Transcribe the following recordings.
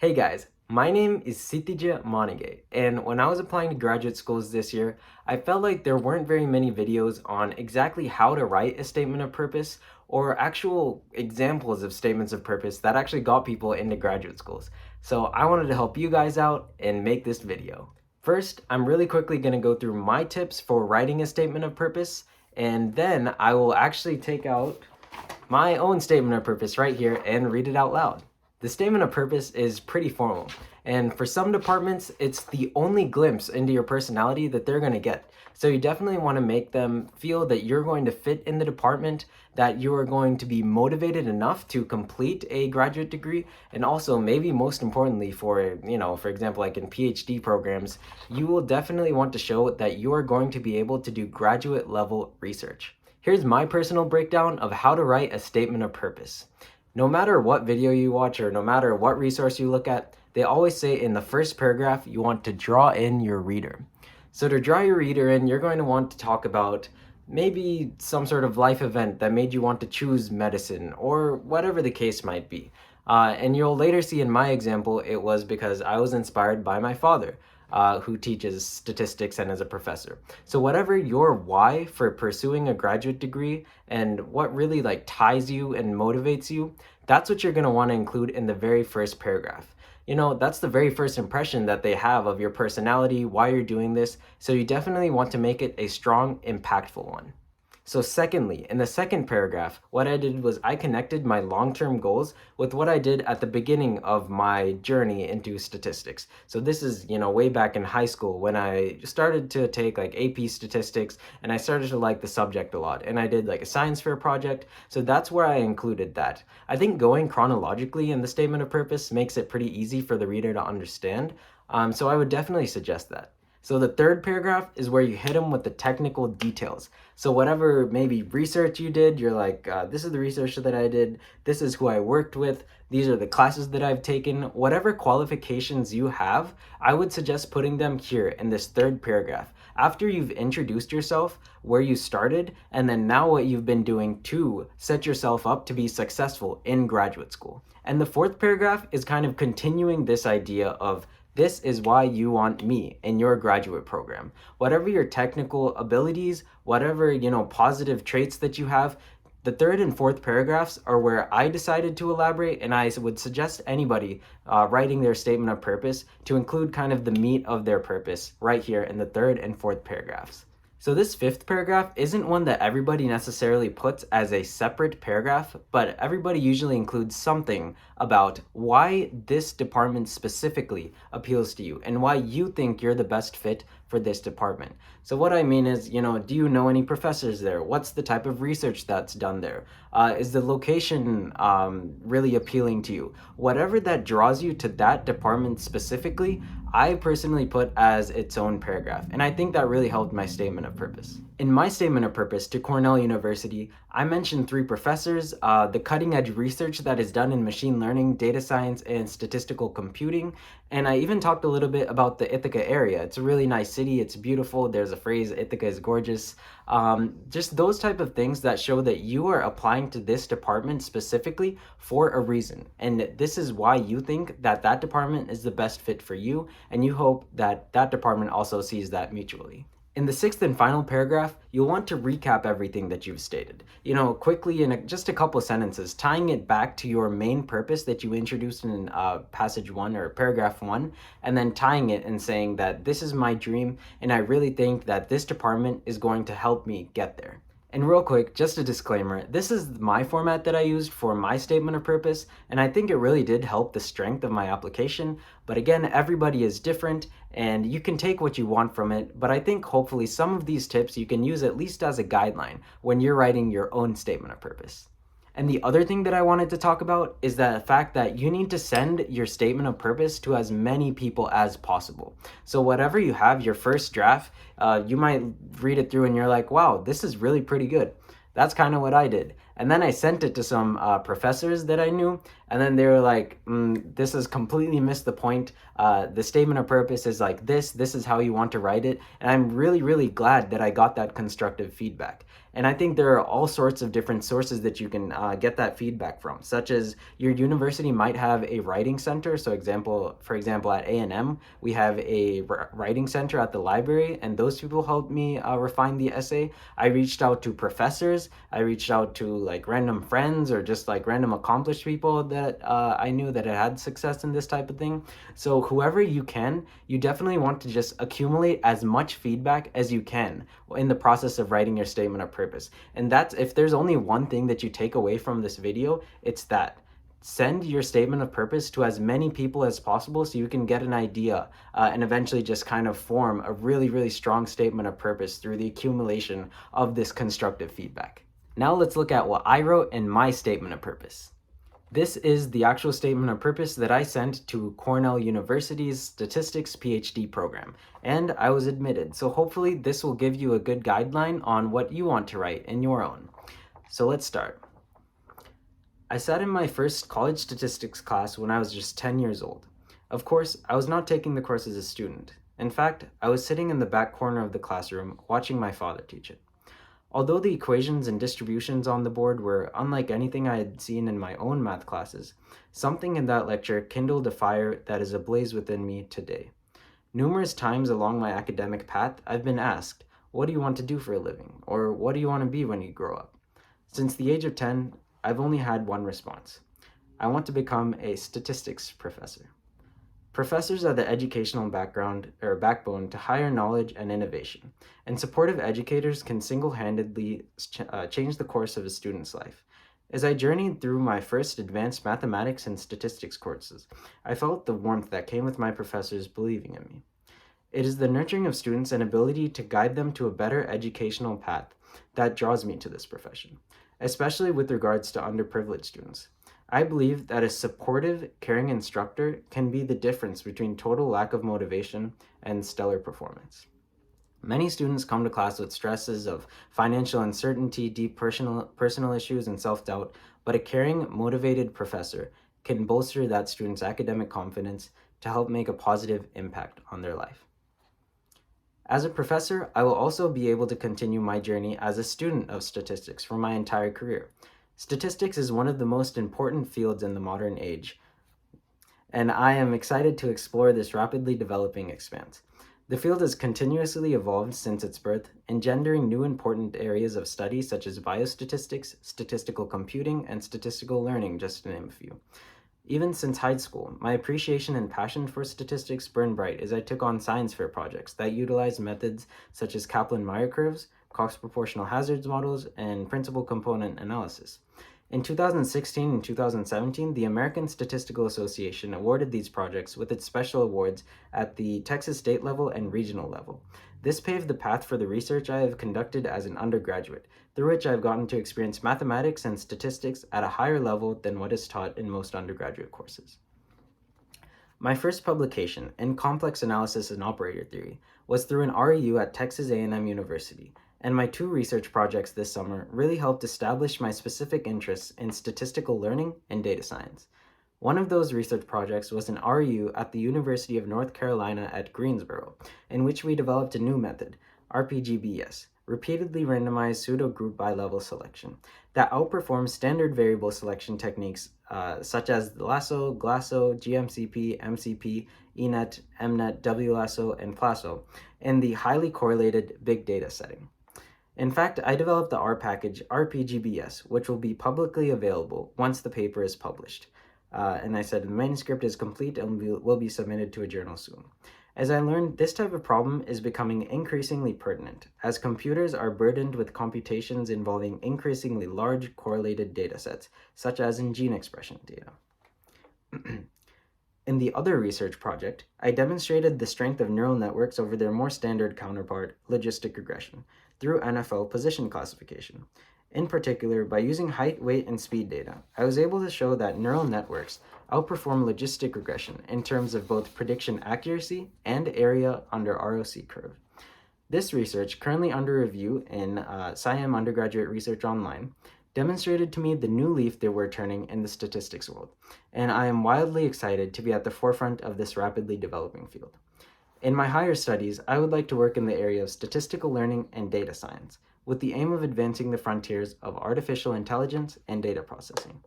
Hey guys, my name is Sitija Monige, and when I was applying to graduate schools this year, I felt like there weren't very many videos on exactly how to write a statement of purpose or actual examples of statements of purpose that actually got people into graduate schools. So I wanted to help you guys out and make this video. First, I'm really quickly going to go through my tips for writing a statement of purpose, and then I will actually take out my own statement of purpose right here and read it out loud. The statement of purpose is pretty formal, and for some departments, it's the only glimpse into your personality that they're going to get. So you definitely want to make them feel that you're going to fit in the department, that you are going to be motivated enough to complete a graduate degree, and also maybe most importantly for example, like in PhD programs, you will definitely want to show that you are going to be able to do graduate level research. Here's my personal breakdown of how to write a statement of purpose. No matter what video you watch or no matter what resource you look at, they always say in the first paragraph you want to draw in your reader. So to draw your reader in, you're going to want to talk about maybe some sort of life event that made you want to choose medicine or whatever the case might be. And you'll later see in my example, it was because I was inspired by my father, who teaches statistics and is a professor. So whatever your why for pursuing a graduate degree and what really ties you and motivates you, that's what you're going to want to include in the very first paragraph. That's the very first impression that they have of your personality, why you're doing this, so you definitely want to make it a strong, impactful one. So secondly, in the second paragraph, what I did was I connected my long-term goals with what I did at the beginning of my journey into statistics. So this is, way back in high school when I started to take AP statistics and I started to like the subject a lot. And I did a science fair project. So that's where I included that. I think going chronologically in the statement of purpose makes it pretty easy for the reader to understand. So I would definitely suggest that. So the third paragraph is where you hit them with the technical details. So whatever maybe research you did, you're like, this is the research that I did, this is who I worked with, these are the classes that I've taken. Whatever qualifications you have, I would suggest putting them here in this third paragraph. After you've introduced yourself, where you started, and then now what you've been doing to set yourself up to be successful in graduate school. And the fourth paragraph is kind of continuing this idea of this is why you want me in your graduate program. Whatever your technical abilities, whatever, positive traits that you have, the third and fourth paragraphs are where I decided to elaborate, and I would suggest anybody writing their statement of purpose to include kind of the meat of their purpose right here in the third and fourth paragraphs. So this fifth paragraph isn't one that everybody necessarily puts as a separate paragraph, but everybody usually includes something about why this department specifically appeals to you and why you think you're the best fit for this department. So what I mean is, do you know any professors there? What's the type of research that's done there? Is the location really appealing to you? Whatever that draws you to that department specifically, I personally put as its own paragraph, and I think that really helped my statement of purpose. In my statement of purpose to Cornell University, I mentioned 3 professors, the cutting edge research that is done in machine learning, data science, and statistical computing, and I even talked a little bit about the Ithaca area. It's a really nice city, it's beautiful, there's a phrase, Ithaca is gorgeous. Just those type of things that show that you are applying to this department specifically for a reason, and this is why you think that that department is the best fit for you, and you hope that that department also sees that mutually. In the sixth and final paragraph, you'll want to recap everything that you've stated. Quickly in just a couple sentences, tying it back to your main purpose that you introduced in passage 1 or paragraph 1, and then tying it and saying that this is my dream and I really think that this department is going to help me get there. And real quick, just a disclaimer, this is my format that I used for my statement of purpose, and I think it really did help the strength of my application. But again, everybody is different, and you can take what you want from it, but I think hopefully some of these tips you can use at least as a guideline when you're writing your own statement of purpose. And the other thing that I wanted to talk about is the fact that you need to send your statement of purpose to as many people as possible. So whatever you have, your first draft, you might read it through and you're like, wow, this is really pretty good. That's kind of what I did. And then I sent it to some professors that I knew, and then they were like, this has completely missed the point. The statement of purpose is like this is how you want to write it. And I'm really, really glad that I got that constructive feedback. And I think there are all sorts of different sources that you can get that feedback from, such as your university might have a writing center. So for example, at A&M, we have a writing center at the library, and those people helped me refine the essay. I reached out to professors. I reached out to like random friends or just like random accomplished people that I knew that had success in this type of thing. So whoever you can, you definitely want to just accumulate as much feedback as you can in the process of writing your statement of purpose. And that's, if there's only one thing that you take away from this video, it's that. Send your statement of purpose to as many people as possible so you can get an idea and eventually just kind of form a really, really strong statement of purpose through the accumulation of this constructive feedback. Now let's look at what I wrote in my statement of purpose. This is the actual statement of purpose that I sent to Cornell University's statistics PhD program, and I was admitted. So hopefully this will give you a good guideline on what you want to write in your own. So let's start. I sat in my first college statistics class when I was just 10 years old. Of course, I was not taking the course as a student. In fact, I was sitting in the back corner of the classroom watching my father teach it. Although the equations and distributions on the board were unlike anything I had seen in my own math classes, something in that lecture kindled a fire that is ablaze within me today. Numerous times along my academic path, I've been asked, what do you want to do for a living? Or what do you want to be when you grow up? Since the age of 10, I've only had one response. I want to become a statistics professor. Professors are the educational backbone to higher knowledge and innovation, and supportive educators can single-handedly change the course of a student's life. As I journeyed through my first advanced mathematics and statistics courses, I felt the warmth that came with my professors believing in me. It is the nurturing of students and ability to guide them to a better educational path that draws me to this profession, especially with regards to underprivileged students. I believe that a supportive, caring instructor can be the difference between total lack of motivation and stellar performance. Many students come to class with stresses of financial uncertainty, deep personal issues, and self-doubt, but a caring, motivated professor can bolster that student's academic confidence to help make a positive impact on their life. As a professor, I will also be able to continue my journey as a student of statistics for my entire career. Statistics is one of the most important fields in the modern age, and I am excited to explore this rapidly developing expanse. The field has continuously evolved since its birth, engendering new important areas of study such as biostatistics, statistical computing, and statistical learning, just to name a few. Even since high school, my appreciation and passion for statistics burned bright as I took on science fair projects that utilized methods such as Kaplan-Meier curves, Cox proportional hazards models, and principal component analysis. In 2016 and 2017, the American Statistical Association awarded these projects with its special awards at the Texas state level and regional level. This paved the path for the research I have conducted as an undergraduate, through which I have gotten to experience mathematics and statistics at a higher level than what is taught in most undergraduate courses. My first publication, in Complex Analysis and Operator Theory, was through an REU at Texas A&M University, and my two research projects this summer really helped establish my specific interests in statistical learning and data science. One of those research projects was an REU at the University of North Carolina at Greensboro, in which we developed a new method, RPGBS, repeatedly randomized pseudo-group bilevel selection, that outperforms standard variable selection techniques such as Lasso, Glasso, GMCP, MCP, ENet, MNet, WLasso, and Plasso in the highly correlated big data setting. In fact, I developed the R package RPGBS, which will be publicly available once the paper is published. And I said the manuscript is complete and will be submitted to a journal soon. As I learned, this type of problem is becoming increasingly pertinent, as computers are burdened with computations involving increasingly large correlated datasets, such as in gene expression data. In the other research project, I demonstrated the strength of neural networks over their more standard counterpart, logistic regression, through NFL position classification. In particular, by using height, weight, and speed data, I was able to show that neural networks outperform logistic regression in terms of both prediction accuracy and area under ROC curve. This research, currently under review in SciEm Undergraduate Research Online, demonstrated to me the new leaf they were turning in the statistics world, and I am wildly excited to be at the forefront of this rapidly developing field. In my higher studies, I would like to work in the area of statistical learning and data science, with the aim of advancing the frontiers of artificial intelligence and data processing.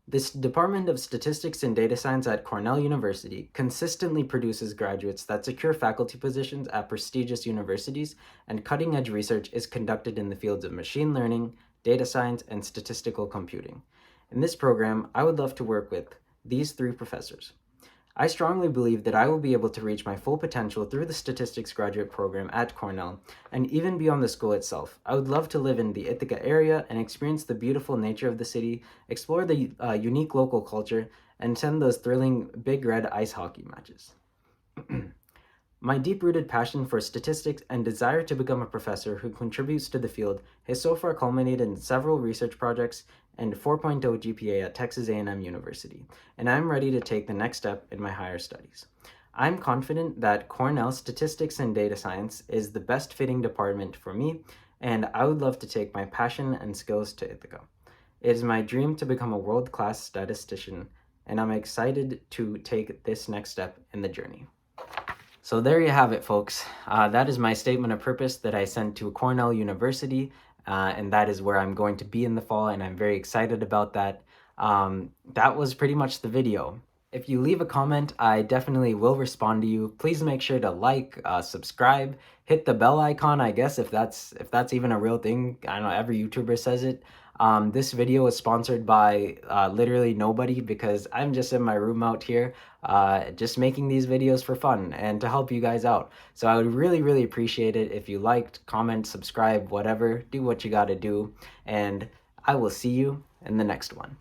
This Department of Statistics and Data Science at Cornell University consistently produces graduates that secure faculty positions at prestigious universities, and cutting-edge research is conducted in the fields of machine learning, data science, and statistical computing. In this program, I would love to work with these three professors. I strongly believe that I will be able to reach my full potential through the statistics graduate program at Cornell, and even beyond the school itself. I would love to live in the Ithaca area and experience the beautiful nature of the city, explore the unique local culture, and attend those thrilling Big Red ice hockey matches. My deep-rooted passion for statistics and desire to become a professor who contributes to the field has so far culminated in several research projects and 4.0 GPA at Texas A&M University, and I'm ready to take the next step in my higher studies. I'm confident that Cornell Statistics and Data Science is the best fitting department for me, and I would love to take my passion and skills to Ithaca. It is my dream to become a world-class statistician, and I'm excited to take this next step in the journey. So there you have it, folks. That is my statement of purpose that I sent to Cornell University, and that is where I'm going to be in the fall, and I'm very excited about that. That was pretty much the video. If you leave a comment, I definitely will respond to you. Please make sure to like, subscribe, hit the bell icon, I guess, if that's even a real thing. I don't know, every YouTuber says it. This video is sponsored by literally nobody, because I'm just in my room out here just making these videos for fun and to help you guys out. So I would really appreciate it if you liked, comment, subscribe, whatever. Do what you gotta do, and I will see you in the next one.